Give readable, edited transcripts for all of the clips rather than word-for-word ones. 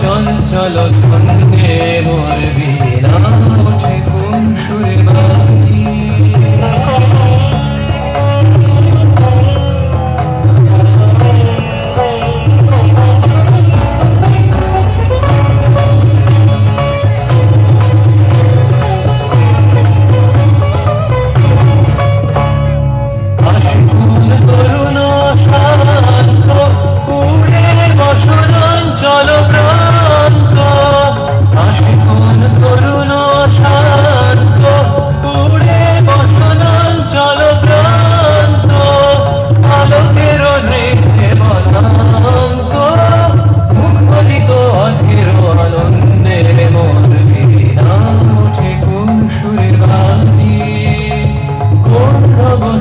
চঞ্চল ছন্দে মোর বীণা ওঠে কোন সুরে বাজি।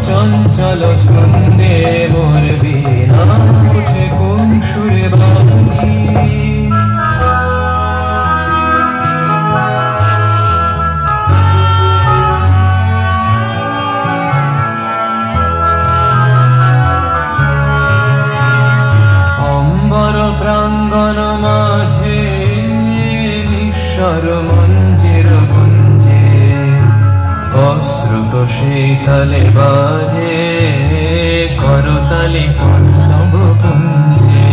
চঞ্চল ছন্দে মোর বীণা ওঠে কোন সুরে বাজি। অম্বর প্রাঙ্গণ মাঝে নিঃস্বর মঞ্জির গুঞ্জে অশ্রুত সেই তালে বাজে করতালি পল্লব পুঞ্জে।